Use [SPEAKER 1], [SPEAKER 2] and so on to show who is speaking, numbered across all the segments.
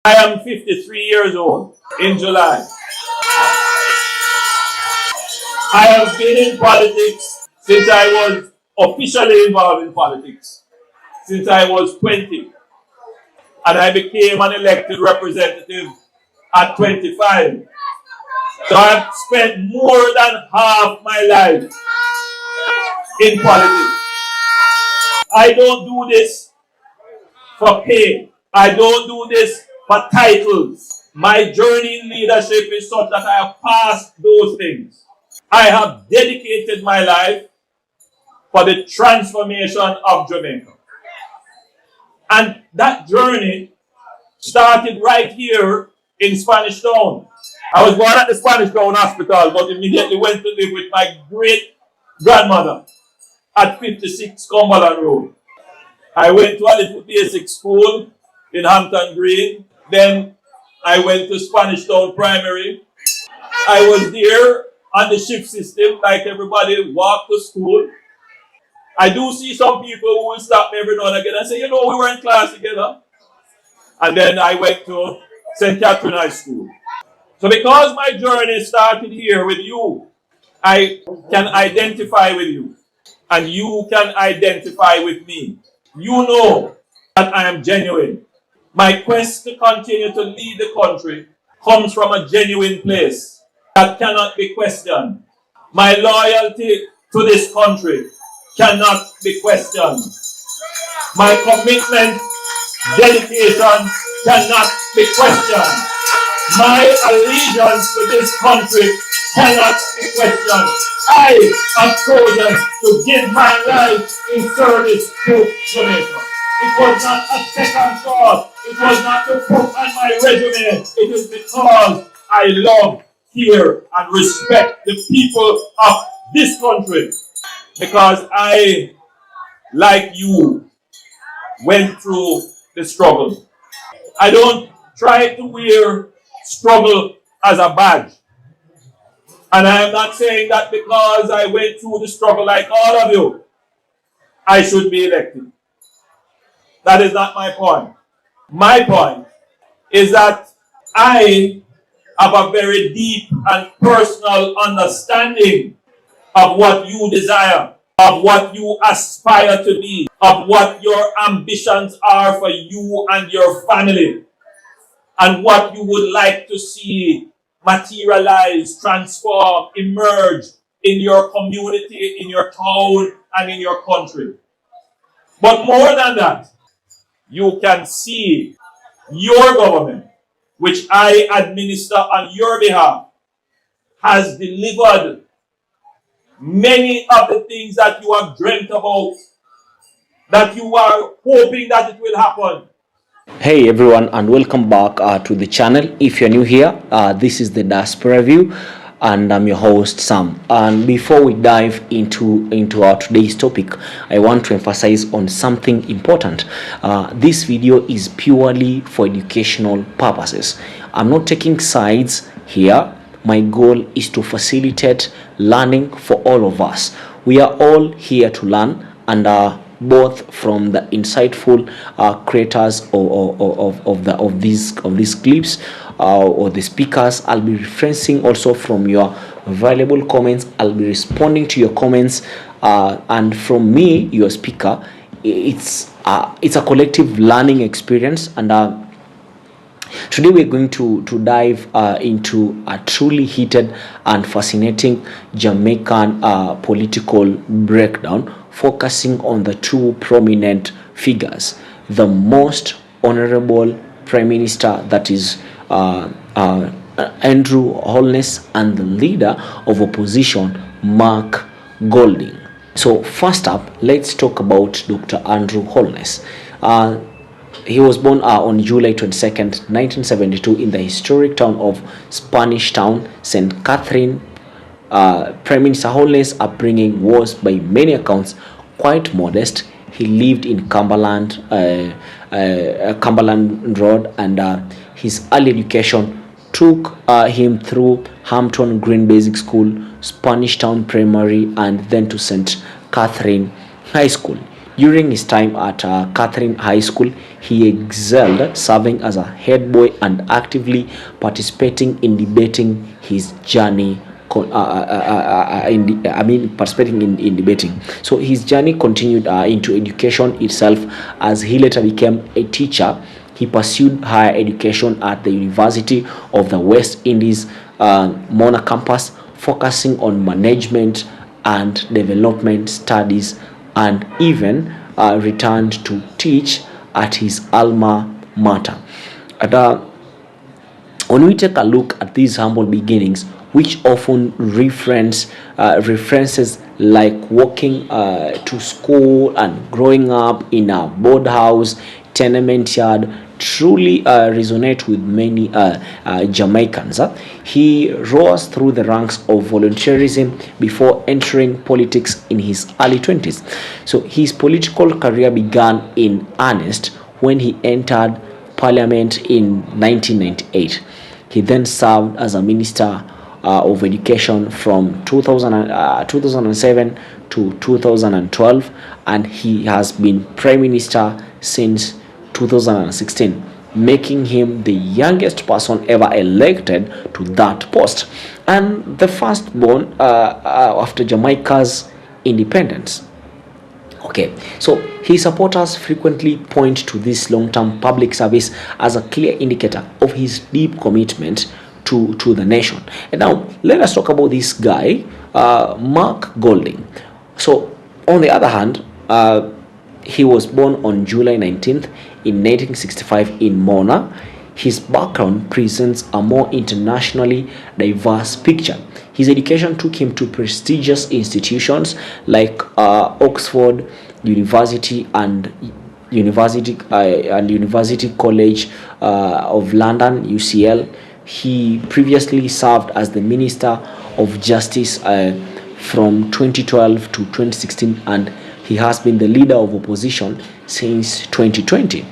[SPEAKER 1] I am 53 years old in July. I have been in politics since I was officially involved in politics, since I was 20. And I became an elected representative at 25. So I've spent more than half my life in politics. I don't do this for pay. I don't do this for titles. My journey in leadership is such that I have passed those things. I have dedicated my life for the transformation of Jamaica. And that journey started right here in Spanish Town. I was born at the Spanish Town Hospital, but immediately went to live with my great grandmother at 56 Cumberland Road. I went to a little basic school in Hampton Green. Then I went to Spanish Town Primary. I was there on the shift system, like everybody walked to school. I do see some people who will stop me every now and again and say, you know, we were in class together. And then I went to St. Catherine High School. So because my journey started here with you, I can identify with you. And you can identify with me. You know that I am genuine. My quest to continue to lead the country comes from a genuine place that cannot be questioned. My loyalty to this country cannot be questioned. My commitment, dedication cannot be questioned. My allegiance to this country cannot be questioned. I have chosen to give my life in service to Jamaica. It was not a second thought. It was not to put on my resume. It is because I love, care, and respect the people of this country. Because I, like you, went through the struggle. I don't try to wear struggle as a badge. And I am not saying that because I went through the struggle like all of you, I should be elected. That is not my point. My point is that I have a very deep and personal understanding of what you desire, of what you aspire to be, of what your ambitions are for you and your family, and what you would like to see materialize, transform, emerge in your community, in your town, and in your country. But more than that, you can see your government, which I administer on your behalf, has delivered many of the things that you have dreamt about, that you are hoping that it will happen.
[SPEAKER 2] Hey everyone, and welcome back to the channel. If you're new here, this is the Diaspora View, and I'm your host Sam. And before we dive into our today's topic, I want to emphasize on something important. This video is purely for educational purposes. I'm not taking sides here. My goal is to facilitate learning for all of us. We are all here to learn, and both from the insightful creators of these clips or the speakers. I'll be referencing also from your valuable comments. I'll be responding to your comments, and from me, your speaker. It's a collective learning experience, and today we're going to dive into a truly heated and fascinating Jamaican political breakdown, focusing on the two prominent figures: the most honorable Prime Minister, that is Andrew Holness, and the leader of opposition, Mark Golding. So first up, let's talk about Dr. Andrew Holness. He was born on July 22nd, 1972 in the historic town of Spanish Town, St. Catherine. Prime Minister Holness' upbringing was, by many accounts, quite modest. He lived in Cumberland Road, and his early education took him through Hampton Green Basic School, Spanish Town Primary, and then to St. Catherine High School. During his time at Catherine High School, he excelled, serving as a head boy and actively participating in debating his journey. Participating in debating. So his journey continued into education itself as he later became a teacher. He pursued higher education at the University of the West Indies Mona campus, focusing on management and development studies, and even returned to teach at his alma mater. And, when we take a look at these humble beginnings, which often references like walking to school and growing up in a board house, tenement yard, truly resonate with many Jamaicans. He rose through the ranks of volunteerism before entering politics in his early 20s. So his political career began in earnest when he entered parliament in 1998. He then served as a minister of education from 2007 to 2012, and he has been prime minister since 2016, making him the youngest person ever elected to that post and the firstborn after Jamaica's independence. Okay, so his supporters frequently point to this long-term public service as a clear indicator of his deep commitment to the nation. And now let us talk about this guy, Mark Golding. So on the other hand, he was born on July 19th in 1965 in Mona. His background presents a more internationally diverse picture. His education took him to prestigious institutions like Oxford University and University College of London (UCL). He previously served as the Minister of Justice from 2012 to 2016, and he has been the leader of opposition since 2020.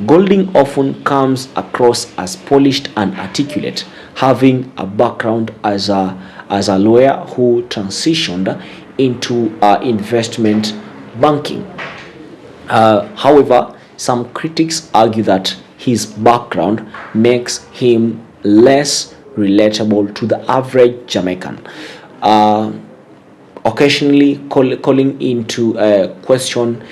[SPEAKER 2] Golding often comes across as polished and articulate, having a background as a lawyer who transitioned into investment banking. However, some critics argue that his background makes him less relatable to the average Jamaican. Uh, Occasionally calling into question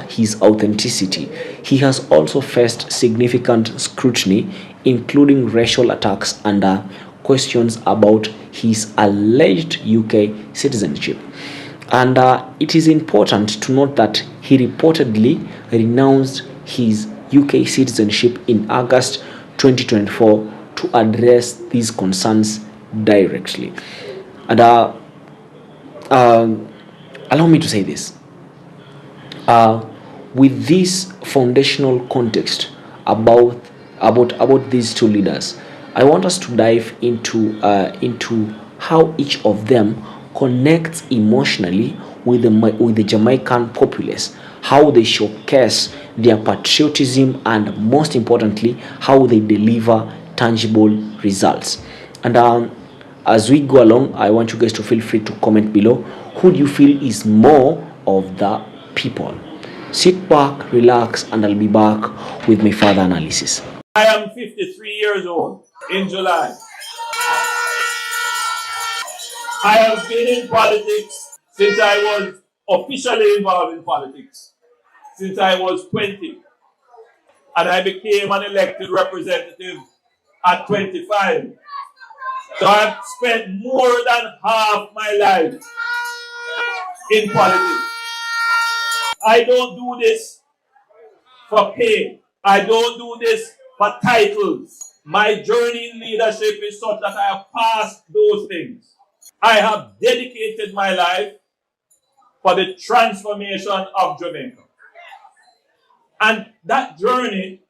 [SPEAKER 2] his authenticity. He has also faced significant scrutiny, including racial attacks and questions about his alleged UK citizenship. And it is important to note that he reportedly renounced his UK citizenship in August 2024 to address these concerns directly. And um, allow me to say this. Uh, with this foundational context about these two leaders, I want us to dive into how each of them connects emotionally with the Jamaican populace, how they showcase their patriotism, and most importantly, how they deliver tangible results. And as we go along, I want you guys to feel free to comment below. Who do you feel is more of the people? Sit back, relax, and I'll be back with my further analysis.
[SPEAKER 1] I am 53 years old in July. I have been in politics since I was officially involved in politics, since I was 20. And I became an elected representative at 25. So I've spent more than half my life in politics. I don't do this for pay. I don't do this for titles. My journey in leadership is such that I have passed those things. I have dedicated my life for the transformation of Jamaica. And that journey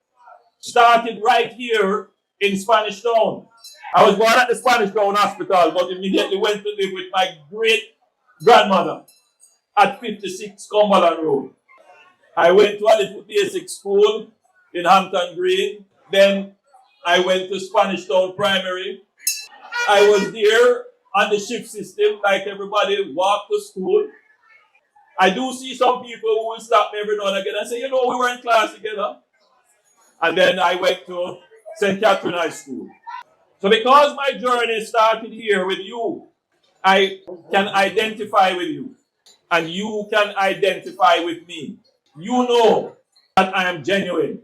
[SPEAKER 1] started right here in Spanish Town. I was born at the Spanish Town Hospital, but immediately went to live with my great grandmother at 56 Cumberland Road. I went to a little basic school in Hampton Green. Then I went to Spanish Town Primary. I was there on the shift system, like everybody walked to school. I do see some people who will stop me every now and again and say, you know, we were in class together. And then I went to St. Catherine High School. So because my journey started here with you, I can identify with you. And you can identify with me. You know that I am genuine.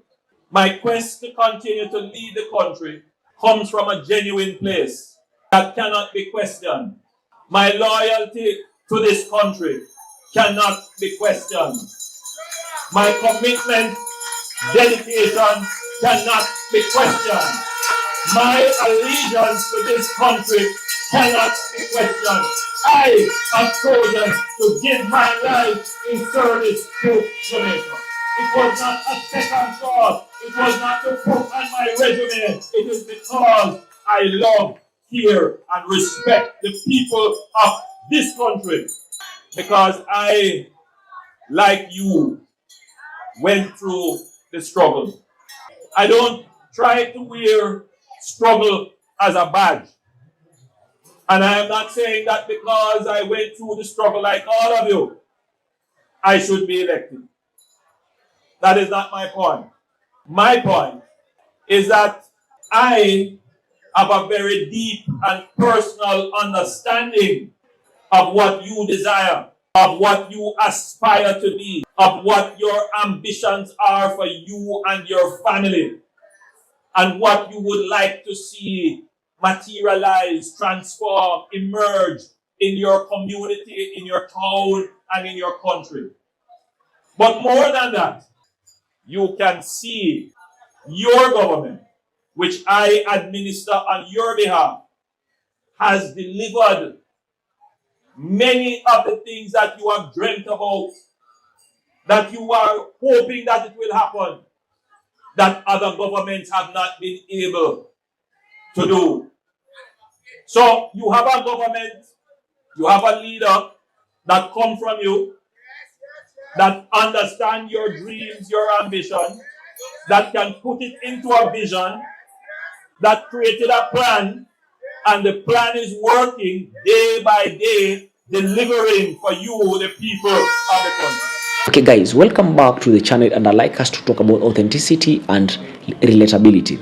[SPEAKER 1] My quest to continue to lead the country comes from a genuine place that cannot be questioned. My loyalty to this country cannot be questioned. My commitment, dedication cannot be questioned. My allegiance to this country cannot be questioned. I have chosen to give my life in service to Jamaica. It was not a second thought. It was not to put on my resume. It is because I love, care, and respect the people of this country. Because I, like you, went through the struggle. I don't try to wear struggle as a badge. And I am not saying that because I went through the struggle like all of you, I should be elected. That is not my point. My point is that I have a very deep and personal understanding of what you desire, of what you aspire to be, of what your ambitions are for you and your family, and what you would like to see materialize, transform, emerge in your community, in your town, and in your country. But more than that, you can see your government, which I administer on your behalf, has delivered many of the things that you have dreamt about, that you are hoping that it will happen, that other governments have not been able to do. So you have a government, you have a leader that come from you, that understand your dreams, your ambition, that can put it into a vision, that created a plan, and the plan is working day by day, delivering for you, the people of the country.
[SPEAKER 2] Okay guys, welcome back to the channel, and I'd like us to talk about authenticity and relatability.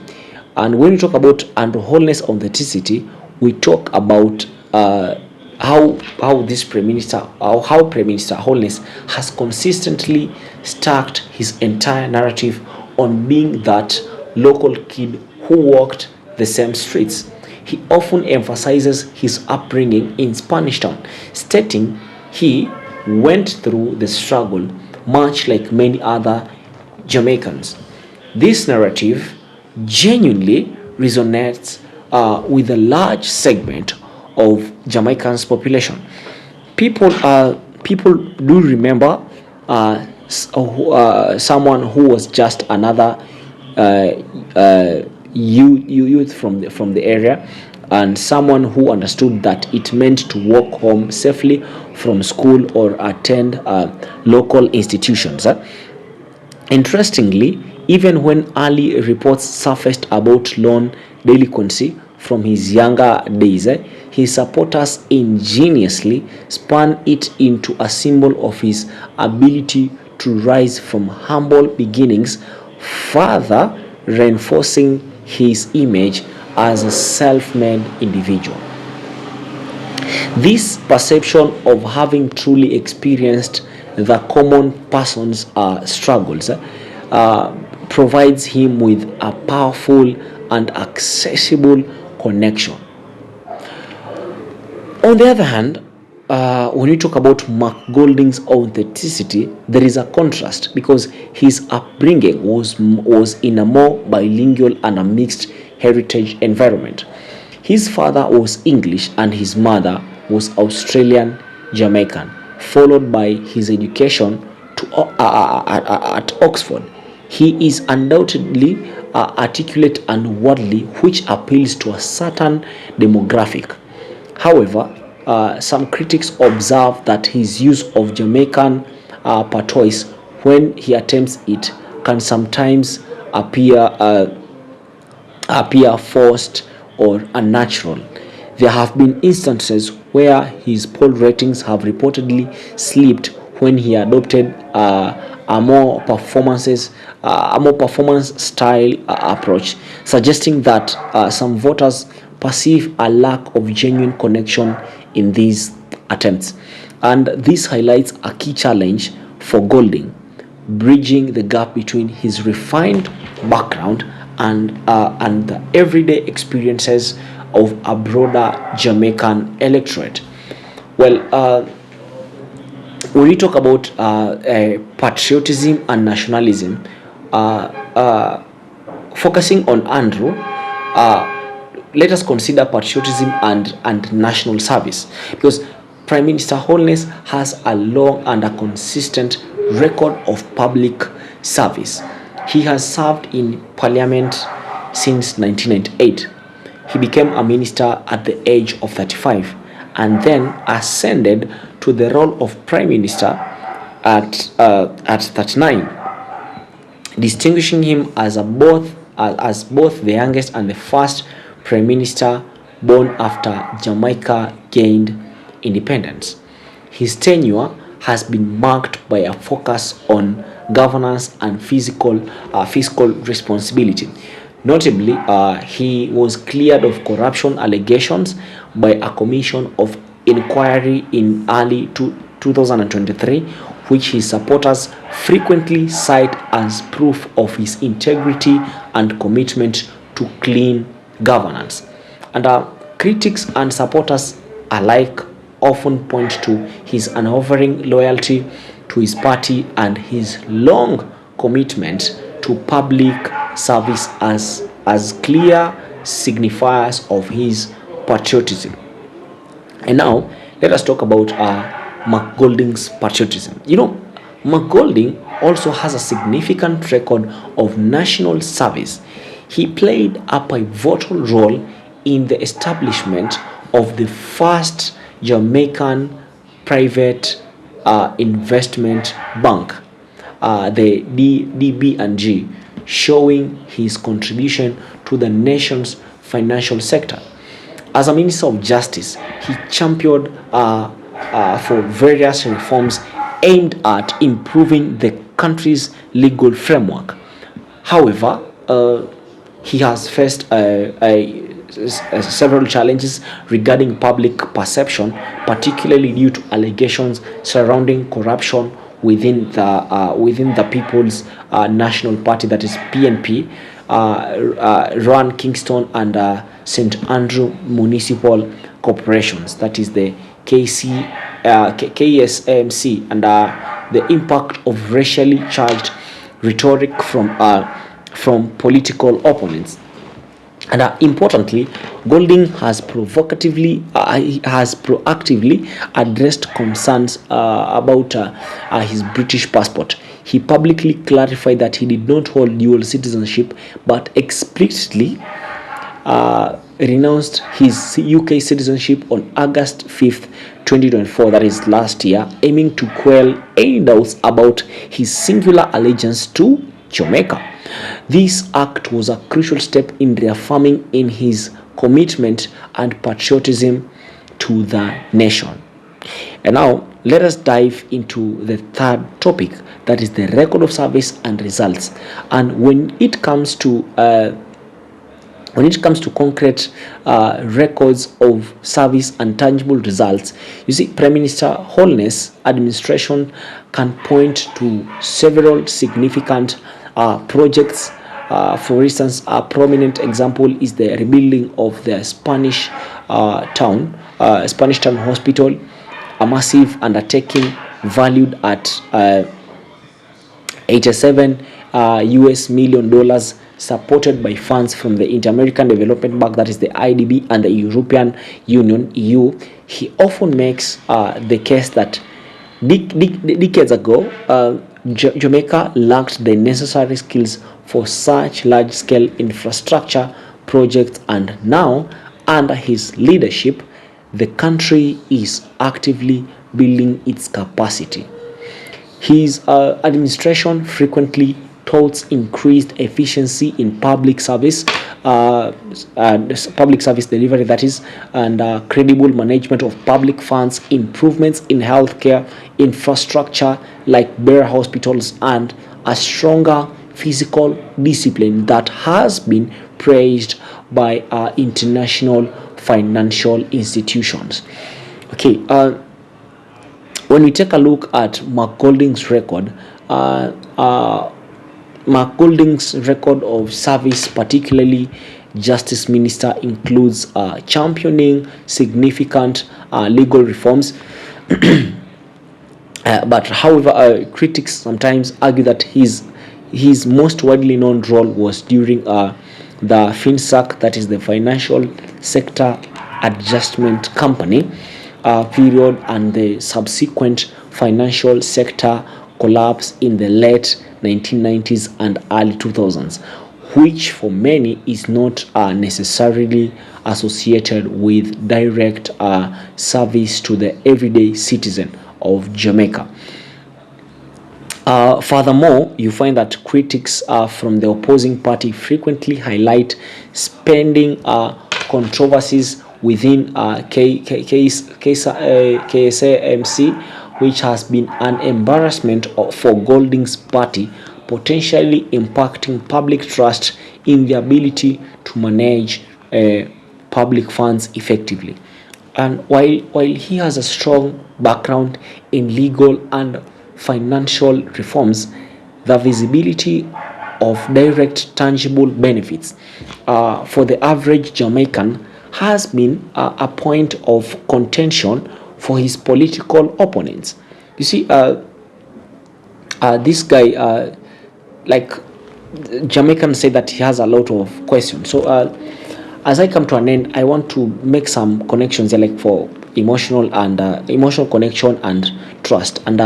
[SPEAKER 2] And when we talk about and wholeness authenticity, we talk about how this Prime Minister, how Prime Minister Holness has consistently stacked his entire narrative on being that local kid who walked the same streets. He often emphasizes his upbringing in Spanish Town, stating he went through the struggle much like many other Jamaicans. This narrative genuinely resonates with a large segment of Jamaican's population. People do remember someone who was just another youth from the area, and someone who understood that it meant to walk home safely from school or attend local institutions. Interestingly, even when early reports surfaced about loan delinquency from his younger days, his supporters ingeniously spun it into a symbol of his ability to rise from humble beginnings, further reinforcing his image as a self-made individual. This perception of having truly experienced the common person's struggles provides him with a powerful and accessible connection. On the other hand, when we talk about Mark Golding's authenticity, there is a contrast because his upbringing was in a more bilingual and a mixed heritage environment. His father was English and his mother was Australian Jamaican, followed by his education at Oxford. He is undoubtedly articulate and worldly, which appeals to a certain demographic. However, some critics observe that his use of Jamaican patois when he attempts it can sometimes appear forced or unnatural. There have been instances where his poll ratings have reportedly slipped when he adopted a more performance style approach, suggesting that some voters perceive a lack of genuine connection in these attempts. And this highlights a key challenge for Golding, bridging the gap between his refined background and the everyday experiences of a broader Jamaican electorate. Well, when we talk about patriotism and nationalism, uh, uh, focusing on Andrew, let us consider patriotism and national service, because Prime Minister Holness has a long and a consistent record of public service. He has served in Parliament since 1998. He became a minister at the age of 35 and then ascended to the role of Prime Minister at 39, distinguishing him as both the youngest and the first prime minister born after Jamaica gained independence. His tenure has been marked by a focus on governance and fiscal responsibility. Notably, he was cleared of corruption allegations by a commission of inquiry in early 2023, which his supporters frequently cite as proof of his integrity and commitment to clean governance. And critics and supporters alike often point to his unwavering loyalty to his party and his long commitment to public service as clear signifiers of his patriotism. And now let us talk about McGolding's patriotism. McGolding also has a significant record of national service. He played a pivotal role in the establishment of the first Jamaican private investment bank, the DB&G, showing his contribution to the nation's financial sector. As a Minister of Justice, he championed for various reforms aimed at improving the country's legal framework. However, he has faced several challenges regarding public perception, particularly due to allegations surrounding corruption within the People's National Party, that is PNP, Run Kingston and St. Andrew Municipal Corporations, that is the KSMC, and the impact of racially charged rhetoric from political opponents. And importantly, Golding has proactively addressed concerns about his British passport. He publicly clarified that he did not hold dual citizenship, but explicitly renounced his UK citizenship on August 5th, 2024, that is last year, aiming to quell any doubts about his singular allegiance to Jamaica. This act was a crucial step in reaffirming in his commitment and patriotism to the nation. And now let us dive into the third topic, that is the record of service and results. And when it comes to concrete records of service and tangible results, you see, Prime Minister Holness' administration can point to several significant projects. For instance, a prominent example is the rebuilding of the Spanish Town Hospital, a massive undertaking valued at $87 million, supported by funds from the Inter-American Development Bank, that is the IDB, and the European Union (EU). He often makes the case that decades ago, Jamaica lacked the necessary skills for such large-scale infrastructure projects, and now, under his leadership, the country is actively building its capacity. His administration frequently touts increased efficiency in public service, public service delivery, that is, and credible management of public funds, improvements in healthcare infrastructure like better hospitals, and a stronger physical discipline that has been praised by international financial institutions. Okay, when we take a look at Mark Golding's record, uh, uh, Mark Golding's record of service, particularly Justice Minister, includes championing significant legal reforms. But however, critics sometimes argue that his most widely known role was during the FinSAC, that is the Financial Sector Adjustment Company period, and the subsequent financial sector collapse in the late 1990s and early 2000s, which for many is not necessarily associated with direct service to the everyday citizen of Jamaica. Furthermore, you find that critics from the opposing party frequently highlight spending controversies within KSAMC, which has been an embarrassment for Golding's party, potentially impacting public trust in the ability to manage public funds effectively. And while he has a strong background in legal and financial reforms, the visibility of direct tangible benefits for the average Jamaican has been a point of contention for his political opponents. You see, this guy, like Jamaicans say that he has a lot of questions. So, as I come to an end, I want to make some connections here, like for emotional connection and trust. And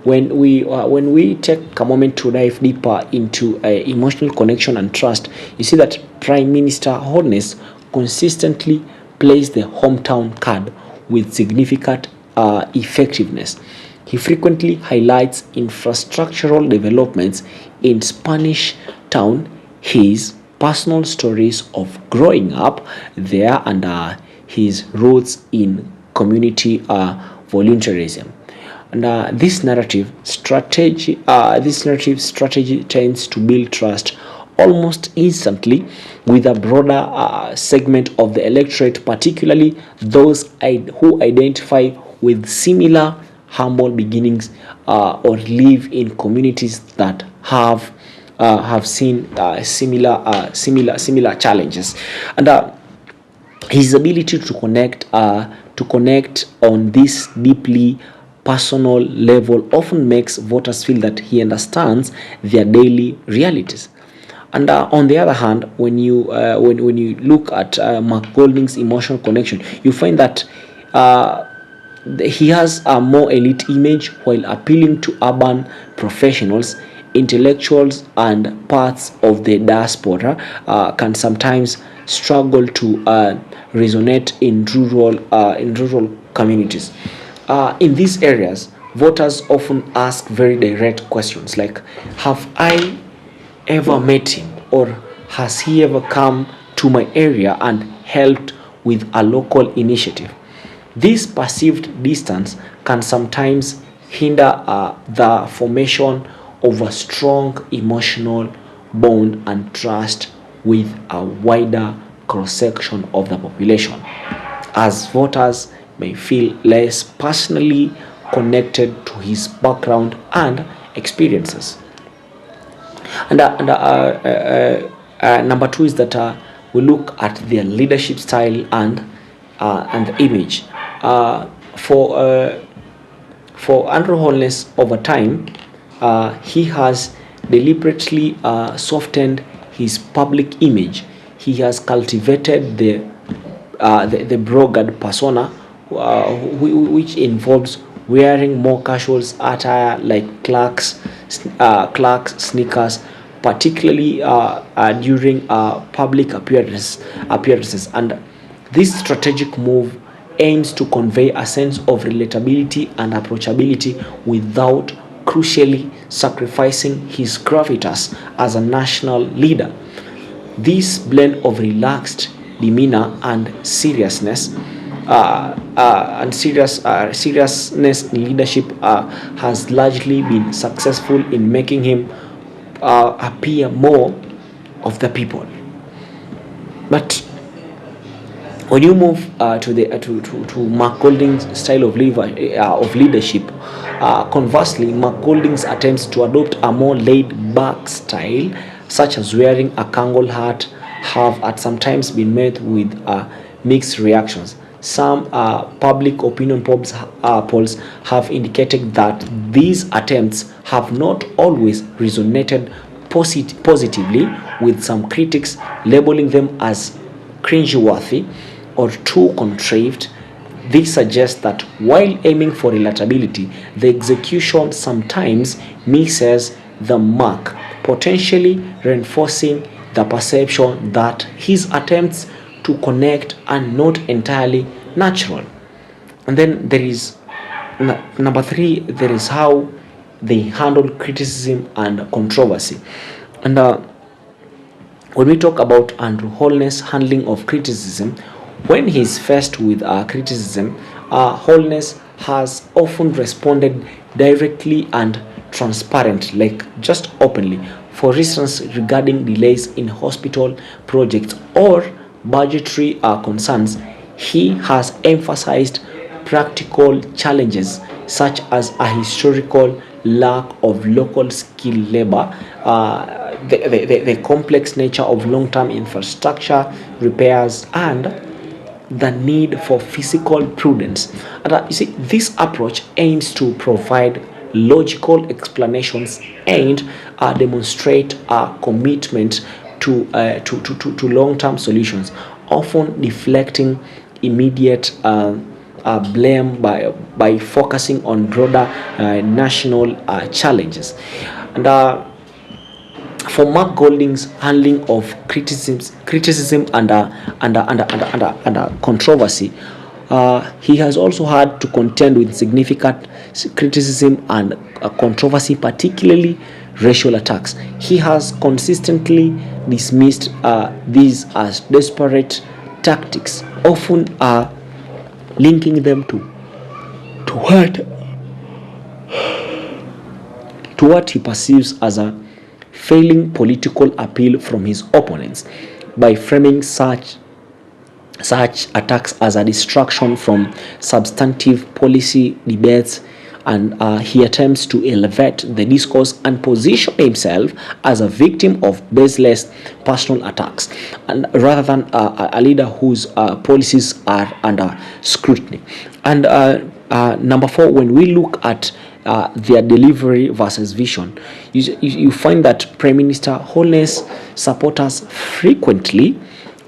[SPEAKER 2] when we take a moment to dive deeper into emotional connection and trust, you see that Prime Minister Holness consistently plays the hometown card with significant effectiveness. He frequently highlights infrastructural developments in Spanish Town, his personal stories of growing up there, and his roots in community volunteerism. And this narrative strategy tends to build trust almost instantly with a broader segment of the electorate, particularly those who identify with similar humble beginnings or live in communities that have seen similar challenges. And his ability to connect on this deeply personal level often makes voters feel that he understands their daily realities. And on the other hand, when you look at Mark Golding's emotional connection, you find that he has a more elite image while appealing to urban professionals, intellectuals, and parts of the diaspora can sometimes struggle to resonate in rural communities. In these areas, voters often ask very direct questions like, "Have I ever met him?" or "Has he ever come to my area and helped with a local initiative?" This perceived distance can sometimes hinder the formation of a strong emotional bond and trust with a wider cross section of the population, as voters may feel less personally connected to his background and experiences. And number two is that we look at their leadership style and the image. For Andrew Holness, over time, he has deliberately softened his public image. He has cultivated the broguard persona, which involves wearing more casual attire like clerks sneakers, particularly during public appearances. And this strategic move aims to convey a sense of relatability and approachability without crucially sacrificing his gravitas as a national leader. This blend of relaxed demeanor and seriousness in leadership has largely been successful in making him appear more of the people. But when you move to Mark Golding's style of leadership, conversely, Mark Golding's attempts to adopt a more laid-back style, such as wearing a Kangol hat, have at sometimes been met with mixed reactions. Some public opinion polls have indicated that these attempts have not always resonated positively, with some critics labeling them as cringeworthy or too contrived. This suggests that while aiming for relatability, the execution sometimes misses the mark, potentially reinforcing the perception that his attempts to connect are not entirely natural. And then there is number three, there is how they handle criticism and controversy. And when we talk about Andrew Holness' handling of criticism, when he's faced with criticism, Holness has often responded directly and transparently, like just openly. For instance, regarding delays in hospital projects or budgetary concerns, he has emphasized practical challenges such as a historical lack of local skilled labor, the complex nature of long-term infrastructure repairs, and the need for physical prudence. And you see, this approach aims to provide logical explanations and demonstrate a commitment to long-term solutions, often deflecting immediate blame by focusing on broader national challenges. And for Mark Golding's handling of criticism and controversy, he has also had to contend with significant criticism and controversy, particularly racial attacks. He has consistently dismissed these as desperate tactics, often linking them to what he perceives as a failing political appeal from his opponents, by framing such attacks as a distraction from substantive policy debates. And he attempts to elevate the discourse and position himself as a victim of baseless personal attacks, and rather than a leader whose policies are under scrutiny. And number four, when we look at their delivery versus vision, you find that Prime Minister Holness supporters frequently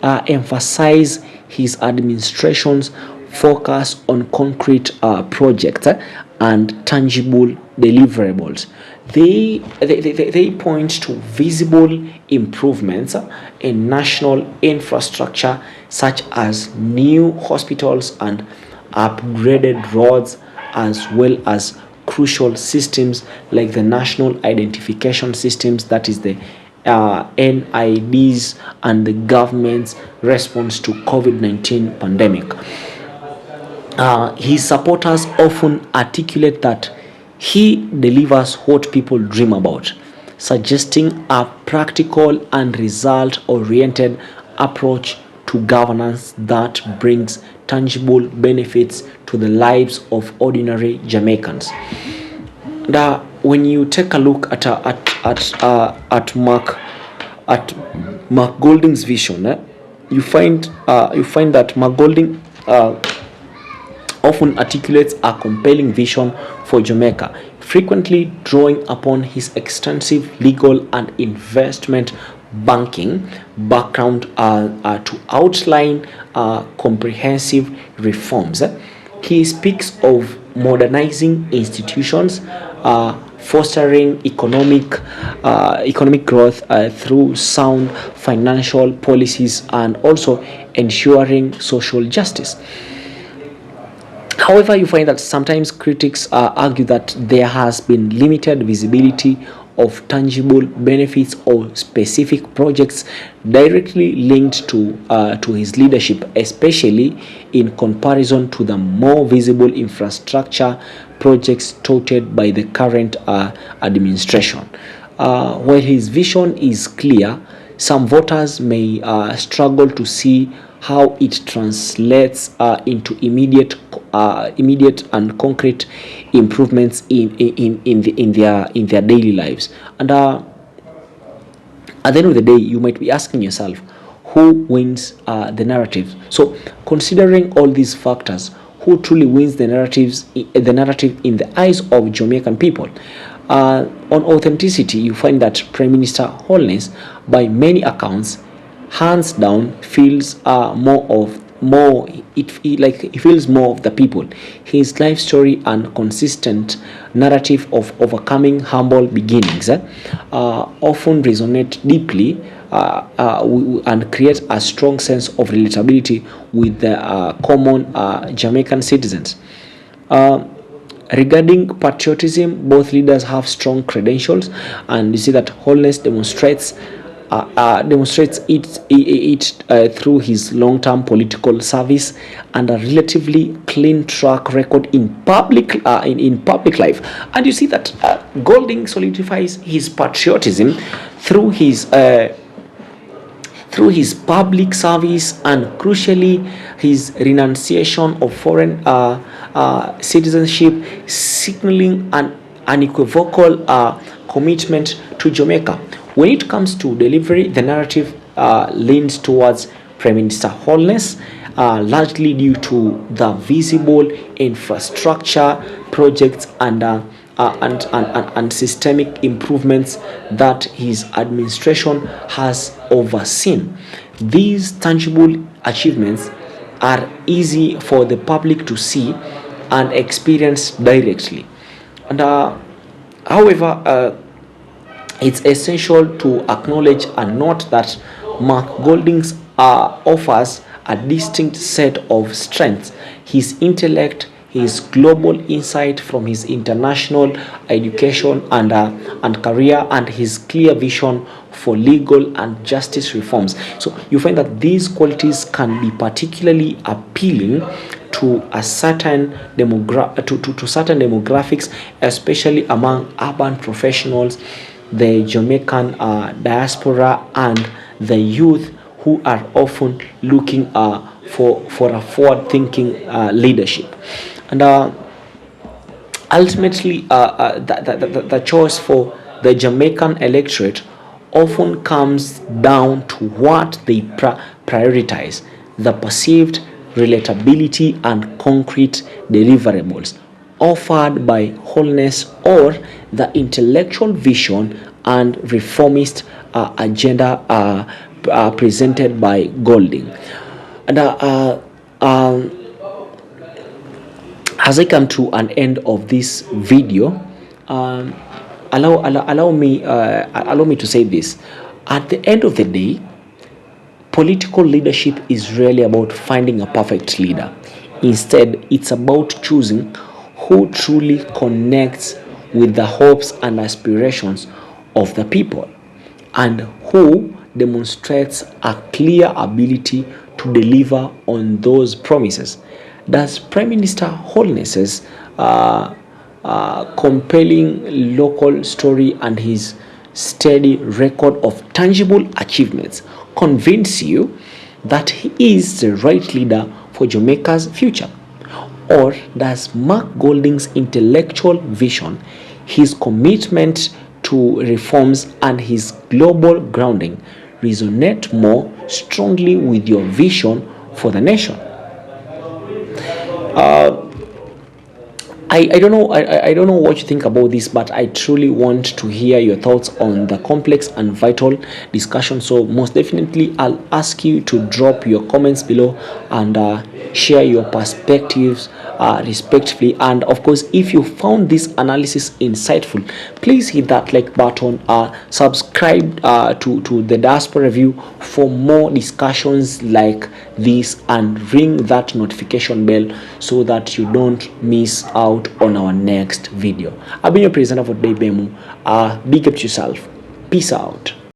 [SPEAKER 2] emphasize his administration's focus on concrete projects and tangible deliverables. They point to visible improvements in national infrastructure, such as new hospitals and upgraded roads, as well as crucial systems like the national identification systems, that is the NIDs, and the government's response to COVID-19 pandemic. His supporters often articulate that he delivers what people dream about, suggesting a practical and result-oriented approach to governance that brings tangible benefits to the lives of ordinary Jamaicans. Now, when you take a look at Mark Golding's vision, you find that Mark Golding often articulates a compelling vision for Jamaica, frequently drawing upon his extensive legal and investment banking background to outline comprehensive reforms. He speaks of modernizing institutions, fostering economic growth through sound financial policies, and also ensuring social justice. However, you find that sometimes critics argue that there has been limited visibility of tangible benefits or specific projects directly linked to his leadership, especially in comparison to the more visible infrastructure projects touted by the current administration. While his vision is clear, some voters may struggle to see how it translates into immediate and concrete improvements in their daily lives. And at the end of the day, you might be asking yourself, who wins the narrative? So, considering all these factors, who truly wins the narrative in the eyes of Jamaican people? On authenticity, you find that Prime Minister Holness, by many accounts, hands down feels more he feels more of the people. His life story and consistent narrative of overcoming humble beginnings often resonate deeply and create a strong sense of relatability with the common Jamaican citizens. Regarding patriotism, both leaders have strong credentials, and you see that Holness demonstrates it through his long-term political service and a relatively clean track record in public life. And you see that Golding solidifies his patriotism through his public service and crucially his renunciation of foreign citizenship, signaling an unequivocal commitment to Jamaica. When it comes to delivery, the narrative leans towards Prime Minister Holness, largely due to the visible infrastructure projects and systemic improvements that his administration has overseen. These tangible achievements are easy for the public to see and experience directly. And however, it's essential to acknowledge and note that Mark Golding's offers a distinct set of strengths. His intellect, his global insight from his international education and career, and his clear vision for legal and justice reforms. So you find that these qualities can be particularly appealing to a certain to certain demographics, especially among urban professionals, the Jamaican diaspora, and the youth who are often looking for a forward-thinking leadership. And ultimately, the choice for the Jamaican electorate often comes down to what they prioritize: the perceived relatability and concrete deliverables offered by Holness, or the intellectual vision and reformist agenda presented by Golding. And as I come to an end of this video, allow me to say this. At the end of the day, political leadership is really about finding a perfect leader. Instead, it's about choosing who truly connects with the hopes and aspirations of the people, and who demonstrates a clear ability to deliver on those promises. Does Prime Minister Holness's compelling local story and his steady record of tangible achievements convince you that he is the right leader for Jamaica's future? Or does Mark Golding's intellectual vision, his commitment to reforms, and his global grounding resonate more strongly with your vision for the nation? I don't know. I don't know what you think about this, but I truly want to hear your thoughts on the complex and vital discussion. So most definitely, I'll ask you to drop your comments below and share your perspectives respectively. And of course, if you found this analysis insightful, please hit that like button, subscribe to the Diaspora Review for more discussions like this, and ring that notification bell so that you don't miss out on our next video. I've been your presenter for today, Bemu. Big up to yourself. Peace out.